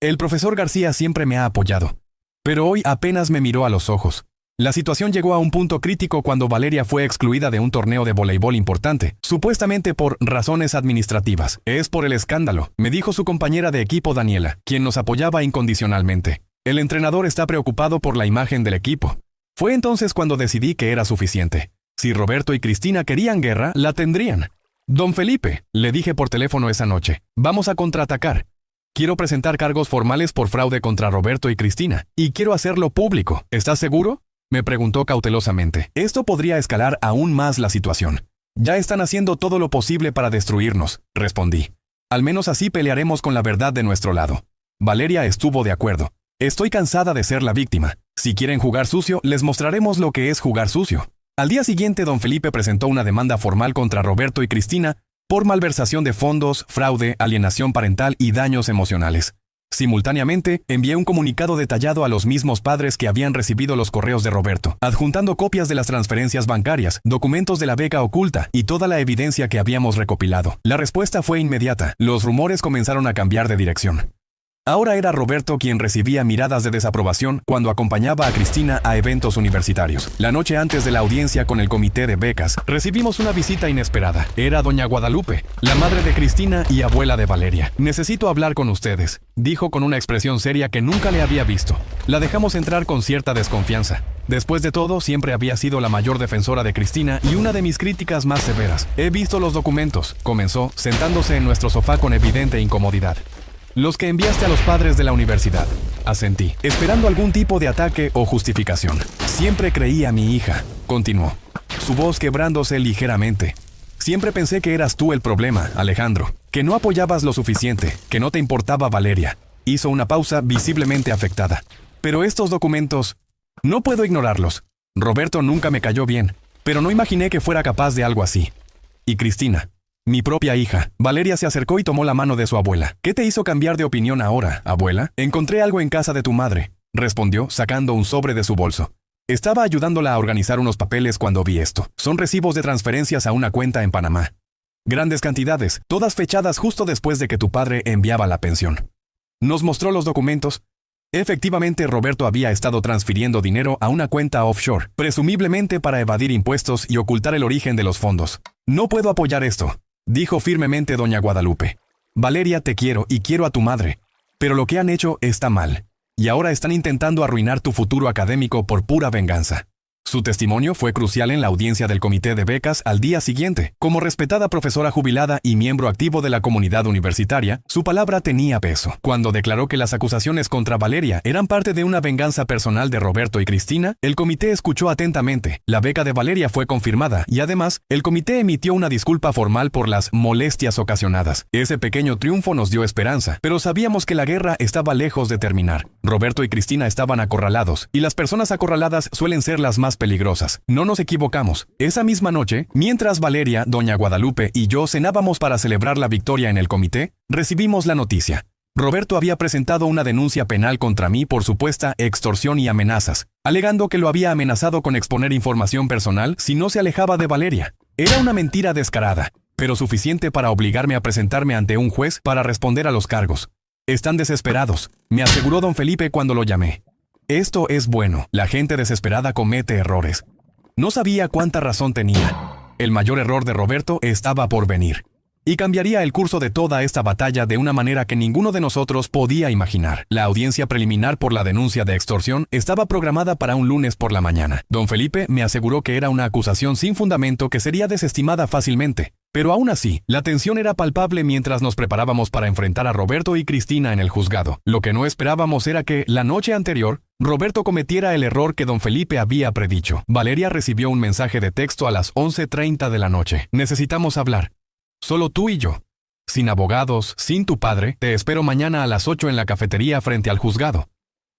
El profesor García siempre me ha apoyado, pero hoy apenas me miró a los ojos. La situación llegó a un punto crítico cuando Valeria fue excluida de un torneo de voleibol importante, supuestamente por razones administrativas. Es por el escándalo, me dijo su compañera de equipo Daniela, quien nos apoyaba incondicionalmente. El entrenador está preocupado por la imagen del equipo. Fue entonces cuando decidí que era suficiente. Si Roberto y Cristina querían guerra, la tendrían. Don Felipe, le dije por teléfono esa noche, vamos a contraatacar. Quiero presentar cargos formales por fraude contra Roberto y Cristina, y quiero hacerlo público. ¿Estás seguro? Me preguntó cautelosamente. Esto podría escalar aún más la situación. Ya están haciendo todo lo posible para destruirnos, respondí. Al menos así pelearemos con la verdad de nuestro lado. Valeria estuvo de acuerdo. Estoy cansada de ser la víctima. Si quieren jugar sucio, les mostraremos lo que es jugar sucio. Al día siguiente, don Felipe presentó una demanda formal contra Roberto y Cristina por malversación de fondos, fraude, alienación parental y daños emocionales. Simultáneamente, envié un comunicado detallado a los mismos padres que habían recibido los correos de Roberto, adjuntando copias de las transferencias bancarias, documentos de la beca oculta y toda la evidencia que habíamos recopilado. La respuesta fue inmediata. Los rumores comenzaron a cambiar de dirección. Ahora era Roberto quien recibía miradas de desaprobación cuando acompañaba a Cristina a eventos universitarios. La noche antes de la audiencia con el comité de becas, recibimos una visita inesperada. Era doña Guadalupe, la madre de Cristina y abuela de Valeria. Necesito hablar con ustedes, dijo con una expresión seria que nunca le había visto. La dejamos entrar con cierta desconfianza. Después de todo, siempre había sido la mayor defensora de Cristina y una de mis críticas más severas. He visto los documentos, comenzó, sentándose en nuestro sofá con evidente incomodidad. Los que enviaste a los padres de la universidad. Asentí, esperando algún tipo de ataque o justificación. Siempre creí a mi hija, continuó, su voz quebrándose ligeramente. Siempre pensé que eras tú el problema, Alejandro, que no apoyabas lo suficiente, que no te importaba Valeria. Hizo una pausa visiblemente afectada. Pero estos documentos, no puedo ignorarlos. Roberto nunca me cayó bien, pero no imaginé que fuera capaz de algo así. Y Cristina, mi propia hija. Valeria se acercó y tomó la mano de su abuela. ¿Qué te hizo cambiar de opinión ahora, abuela? Encontré algo en casa de tu madre, respondió, sacando un sobre de su bolso. Estaba ayudándola a organizar unos papeles cuando vi esto. Son recibos de transferencias a una cuenta en Panamá. Grandes cantidades, todas fechadas justo después de que tu padre enviaba la pensión. Nos mostró los documentos. Efectivamente, Roberto había estado transfiriendo dinero a una cuenta offshore, presumiblemente para evadir impuestos y ocultar el origen de los fondos. No puedo apoyar esto, dijo firmemente doña Guadalupe. Valeria, te quiero y quiero a tu madre, pero lo que han hecho está mal, y ahora están intentando arruinar tu futuro académico por pura venganza. Su testimonio fue crucial en la audiencia del comité de becas al día siguiente. Como respetada profesora jubilada y miembro activo de la comunidad universitaria, su palabra tenía peso. Cuando declaró que las acusaciones contra Valeria eran parte de una venganza personal de Roberto y Cristina, el comité escuchó atentamente. La beca de Valeria fue confirmada y además, el comité emitió una disculpa formal por las molestias ocasionadas. Ese pequeño triunfo nos dio esperanza, pero sabíamos que la guerra estaba lejos de terminar. Roberto y Cristina estaban acorralados, y las personas acorraladas suelen ser las más peligrosas. No nos equivocamos. Esa misma noche, mientras Valeria, doña Guadalupe y yo cenábamos para celebrar la victoria en el comité, recibimos la noticia. Roberto había presentado una denuncia penal contra mí por supuesta extorsión y amenazas, alegando que lo había amenazado con exponer información personal si no se alejaba de Valeria. Era una mentira descarada, pero suficiente para obligarme a presentarme ante un juez para responder a los cargos. Están desesperados, me aseguró don Felipe cuando lo llamé. Esto es bueno, la gente desesperada comete errores. No sabía cuánta razón tenía. El mayor error de Roberto estaba por venir. Y cambiaría el curso de toda esta batalla de una manera que ninguno de nosotros podía imaginar. La audiencia preliminar por la denuncia de extorsión estaba programada para un lunes por la mañana. Don Felipe me aseguró que era una acusación sin fundamento que sería desestimada fácilmente. Pero aún así, la tensión era palpable mientras nos preparábamos para enfrentar a Roberto y Cristina en el juzgado. Lo que no esperábamos era que, la noche anterior, Roberto cometiera el error que don Felipe había predicho. Valeria recibió un mensaje de texto a las 11:30 de la noche. Necesitamos hablar. Solo tú y yo. Sin abogados, sin tu padre, te espero mañana a las 8 en la cafetería frente al juzgado.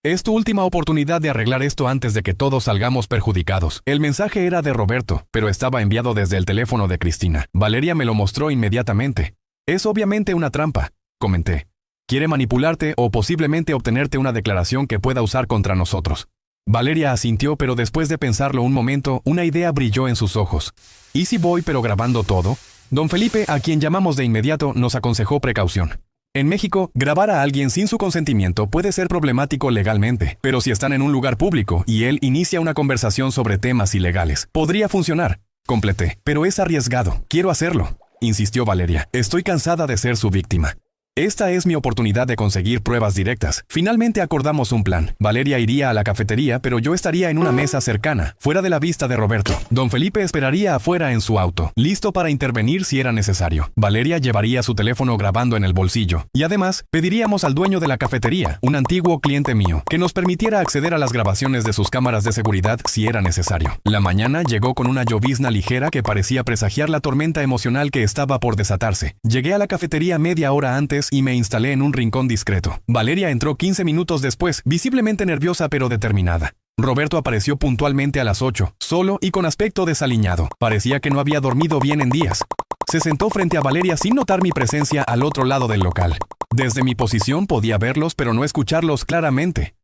Es tu última oportunidad de arreglar esto antes de que todos salgamos perjudicados. El mensaje era de Roberto, pero estaba enviado desde el teléfono de Cristina. Valeria me lo mostró inmediatamente. Es obviamente una trampa, comenté. Quiere manipularte o posiblemente obtenerte una declaración que pueda usar contra nosotros. Valeria asintió, pero después de pensarlo un momento, una idea brilló en sus ojos. ¿Y si voy pero grabando todo? Don Felipe, a quien llamamos de inmediato, nos aconsejó precaución. En México, grabar a alguien sin su consentimiento puede ser problemático legalmente, pero si están en un lugar público y él inicia una conversación sobre temas ilegales, podría funcionar. Completé. Pero es arriesgado. Quiero hacerlo, insistió Valeria. Estoy cansada de ser su víctima. Esta es mi oportunidad de conseguir pruebas directas. Finalmente acordamos un plan. Valeria iría a la cafetería, pero yo estaría en una mesa cercana, fuera de la vista de Roberto. Don Felipe esperaría afuera en su auto, listo para intervenir si era necesario. Valeria llevaría su teléfono grabando en el bolsillo. Y además, pediríamos al dueño de la cafetería, un antiguo cliente mío, que nos permitiera acceder a las grabaciones de sus cámaras de seguridad si era necesario. La mañana llegó con una llovizna ligera que parecía presagiar la tormenta emocional que estaba por desatarse. Llegué a la cafetería media hora antes y me instalé en un rincón discreto. Valeria entró 15 minutos después, visiblemente nerviosa pero determinada. Roberto apareció puntualmente a las 8, solo y con aspecto desaliñado. Parecía que no había dormido bien en días. Se sentó frente a Valeria sin notar mi presencia al otro lado del local. Desde mi posición podía verlos pero no escucharlos claramente.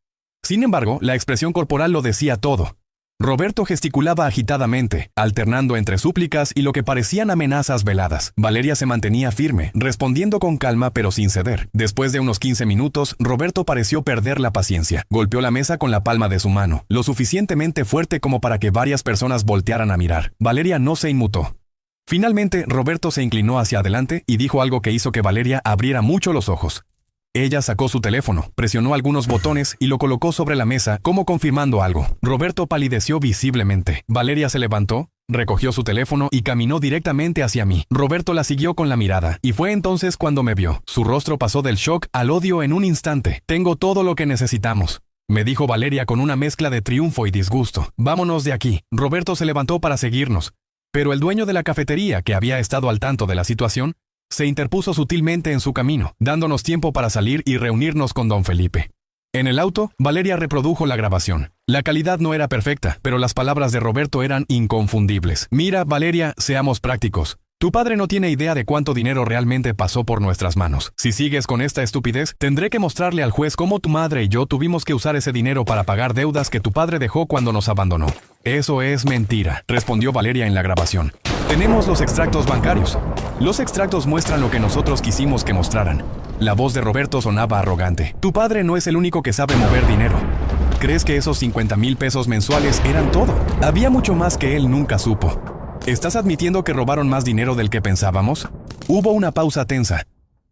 Sin embargo, la expresión corporal lo decía todo. Roberto gesticulaba agitadamente, alternando entre súplicas y lo que parecían amenazas veladas. Valeria se mantenía firme, respondiendo con calma pero sin ceder. Después de unos 15 minutos, Roberto pareció perder la paciencia. Golpeó la mesa con la palma de su mano, lo suficientemente fuerte como para que varias personas voltearan a mirar. Valeria no se inmutó. Finalmente, Roberto se inclinó hacia adelante y dijo algo que hizo que Valeria abriera mucho los ojos. Ella sacó su teléfono, presionó algunos botones y lo colocó sobre la mesa como confirmando algo. Roberto palideció visiblemente. Valeria se levantó, recogió su teléfono y caminó directamente hacia mí. Roberto la siguió con la mirada, y fue entonces cuando me vio. Su rostro pasó del shock al odio en un instante. Tengo todo lo que necesitamos, me dijo Valeria con una mezcla de triunfo y disgusto. Vámonos de aquí. Roberto se levantó para seguirnos, pero el dueño de la cafetería, que había estado al tanto de la situación, se interpuso sutilmente en su camino, dándonos tiempo para salir y reunirnos con don Felipe. En el auto, Valeria reprodujo la grabación. La calidad no era perfecta, pero las palabras de Roberto eran inconfundibles. Mira, Valeria, seamos prácticos. Tu padre no tiene idea de cuánto dinero realmente pasó por nuestras manos. Si sigues con esta estupidez, tendré que mostrarle al juez cómo tu madre y yo tuvimos que usar ese dinero para pagar deudas que tu padre dejó cuando nos abandonó. Eso es mentira, respondió Valeria en la grabación. Tenemos los extractos bancarios. Los extractos muestran lo que nosotros quisimos que mostraran. La voz de Roberto sonaba arrogante. Tu padre no es el único que sabe mover dinero. ¿Crees que esos 50,000 pesos mensuales eran todo? Había mucho más que él nunca supo. ¿Estás admitiendo que robaron más dinero del que pensábamos? Hubo una pausa tensa.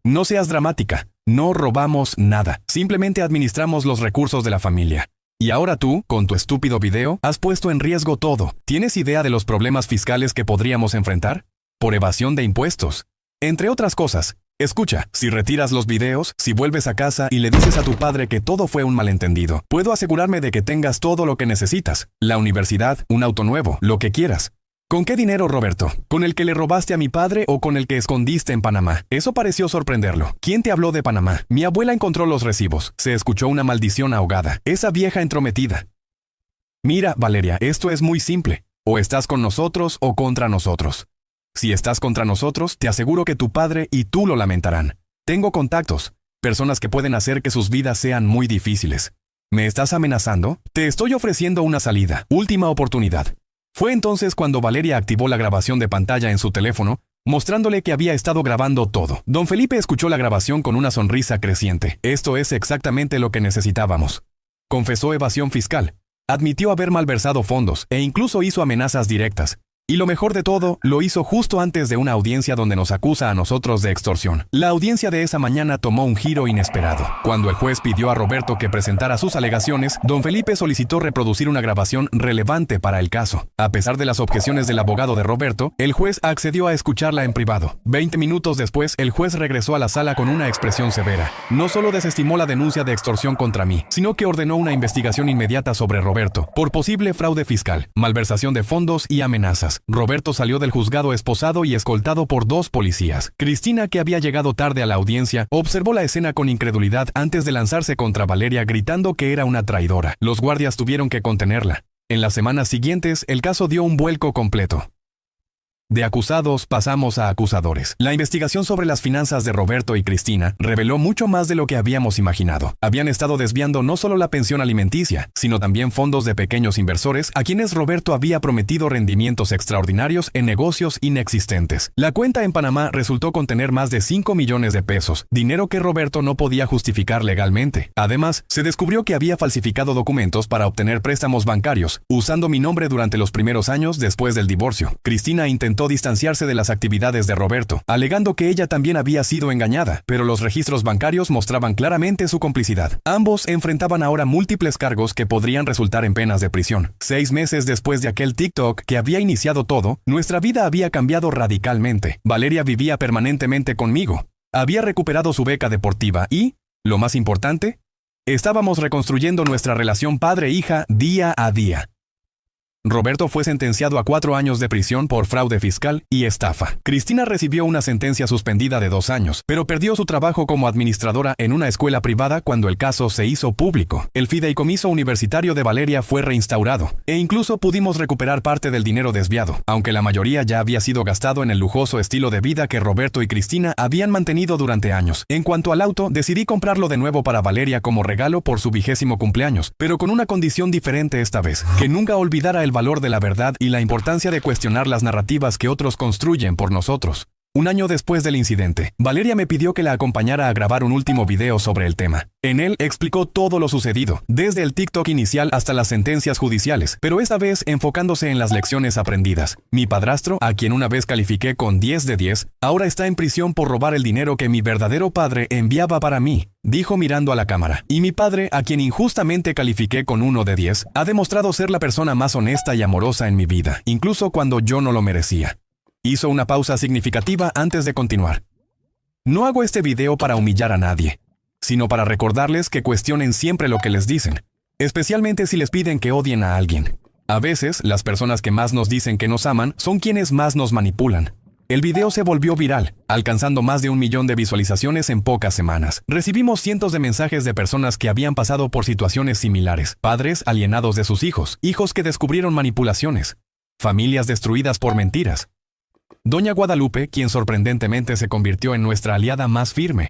No seas dramática. No robamos nada. Simplemente administramos los recursos de la familia. Y ahora tú, con tu estúpido video, has puesto en riesgo todo. ¿Tienes idea de los problemas fiscales que podríamos enfrentar? Por evasión de impuestos. Entre otras cosas. Escucha, si retiras los videos, si vuelves a casa y le dices a tu padre que todo fue un malentendido, puedo asegurarme de que tengas todo lo que necesitas. La universidad, un auto nuevo, lo que quieras. ¿Con qué dinero, Roberto? ¿Con el que le robaste a mi padre o con el que escondiste en Panamá? Eso pareció sorprenderlo. ¿Quién te habló de Panamá? Mi abuela encontró los recibos. Se escuchó una maldición ahogada. Esa vieja entrometida. Mira, Valeria, esto es muy simple. O estás con nosotros o contra nosotros. Si estás contra nosotros, te aseguro que tu padre y tú lo lamentarán. Tengo contactos, personas que pueden hacer que sus vidas sean muy difíciles. ¿Me estás amenazando? Te estoy ofreciendo una salida, última oportunidad. Fue entonces cuando Valeria activó la grabación de pantalla en su teléfono, mostrándole que había estado grabando todo. Don Felipe escuchó la grabación con una sonrisa creciente. Esto es exactamente lo que necesitábamos. Confesó evasión fiscal, admitió haber malversado fondos e incluso hizo amenazas directas. Y lo mejor de todo, lo hizo justo antes de una audiencia donde nos acusa a nosotros de extorsión. La audiencia de esa mañana tomó un giro inesperado. Cuando el juez pidió a Roberto que presentara sus alegaciones, don Felipe solicitó reproducir una grabación relevante para el caso. A pesar de las objeciones del abogado de Roberto, el juez accedió a escucharla en privado. 20 minutos después, el juez regresó a la sala con una expresión severa. No solo desestimó la denuncia de extorsión contra mí, sino que ordenó una investigación inmediata sobre Roberto, por posible fraude fiscal, malversación de fondos y amenazas. Roberto salió del juzgado esposado y escoltado por 2 policías. Cristina, que había llegado tarde a la audiencia, observó la escena con incredulidad antes de lanzarse contra Valeria gritando que era una traidora. Los guardias tuvieron que contenerla. En las semanas siguientes, el caso dio un vuelco completo. De acusados pasamos a acusadores. La investigación sobre las finanzas de Roberto y Cristina reveló mucho más de lo que habíamos imaginado. Habían estado desviando no solo la pensión alimenticia, sino también fondos de pequeños inversores a quienes Roberto había prometido rendimientos extraordinarios en negocios inexistentes. La cuenta en Panamá resultó contener más de 5 millones de pesos, dinero que Roberto no podía justificar legalmente. Además, se descubrió que había falsificado documentos para obtener préstamos bancarios, usando mi nombre durante los primeros años después del divorcio. Cristina intentó distanciarse de las actividades de Roberto, alegando que ella también había sido engañada, pero los registros bancarios mostraban claramente su complicidad. Ambos enfrentaban ahora múltiples cargos que podrían resultar en penas de prisión. 6 meses después de aquel TikTok que había iniciado todo, nuestra vida había cambiado radicalmente. Valeria vivía permanentemente conmigo. Había recuperado su beca deportiva y, lo más importante, estábamos reconstruyendo nuestra relación padre-hija día a día. Roberto fue sentenciado a 4 años de prisión por fraude fiscal y estafa. Cristina recibió una sentencia suspendida de 2 años, pero perdió su trabajo como administradora en una escuela privada cuando el caso se hizo público. El fideicomiso universitario de Valeria fue reinstaurado, e incluso pudimos recuperar parte del dinero desviado, aunque la mayoría ya había sido gastado en el lujoso estilo de vida que Roberto y Cristina habían mantenido durante años. En cuanto al auto, decidí comprarlo de nuevo para Valeria como regalo por su 20º cumpleaños, pero con una condición diferente esta vez, que nunca olvidara el valor de la verdad y la importancia de cuestionar las narrativas que otros construyen por nosotros. Un año después del incidente, Valeria me pidió que la acompañara a grabar un último video sobre el tema. En él explicó todo lo sucedido, desde el TikTok inicial hasta las sentencias judiciales, pero esta vez enfocándose en las lecciones aprendidas. Mi padrastro, a quien una vez califiqué con 10 de 10, ahora está en prisión por robar el dinero que mi verdadero padre enviaba para mí, dijo mirando a la cámara. Y mi padre, a quien injustamente califiqué con 1 de 10, ha demostrado ser la persona más honesta y amorosa en mi vida, incluso cuando yo no lo merecía. Hizo una pausa significativa antes de continuar. No hago este video para humillar a nadie, sino para recordarles que cuestionen siempre lo que les dicen, especialmente si les piden que odien a alguien. A veces, las personas que más nos dicen que nos aman son quienes más nos manipulan. El video se volvió viral, alcanzando más de 1 millón de visualizaciones en pocas semanas. Recibimos cientos de mensajes de personas que habían pasado por situaciones similares, padres alienados de sus hijos, hijos que descubrieron manipulaciones, familias destruidas por mentiras. Doña Guadalupe, quien sorprendentemente se convirtió en nuestra aliada más firme,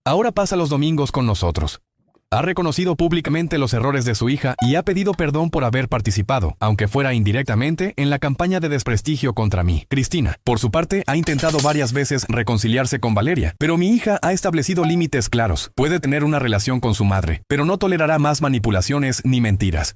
ahora pasa los domingos con nosotros. Ha reconocido públicamente los errores de su hija y ha pedido perdón por haber participado, aunque fuera indirectamente, en la campaña de desprestigio contra mí. Cristina, por su parte, ha intentado varias veces reconciliarse con Valeria, pero mi hija ha establecido límites claros. Puede tener una relación con su madre, pero no tolerará más manipulaciones ni mentiras.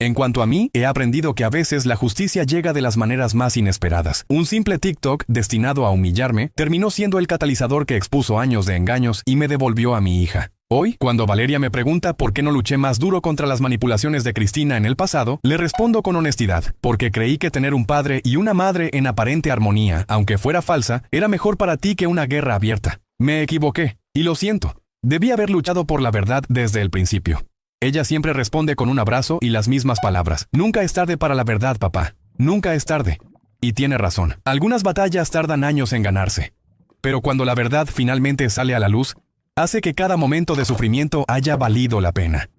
En cuanto a mí, he aprendido que a veces la justicia llega de las maneras más inesperadas. Un simple TikTok destinado a humillarme terminó siendo el catalizador que expuso años de engaños y me devolvió a mi hija. Hoy, cuando Valeria me pregunta por qué no luché más duro contra las manipulaciones de Cristina en el pasado, le respondo con honestidad, porque creí que tener un padre y una madre en aparente armonía, aunque fuera falsa, era mejor para ti que una guerra abierta. Me equivoqué, y lo siento. Debí haber luchado por la verdad desde el principio. Ella siempre responde con un abrazo y las mismas palabras. Nunca es tarde para la verdad, papá. Nunca es tarde. Y tiene razón. Algunas batallas tardan años en ganarse. Pero cuando la verdad finalmente sale a la luz, hace que cada momento de sufrimiento haya valido la pena.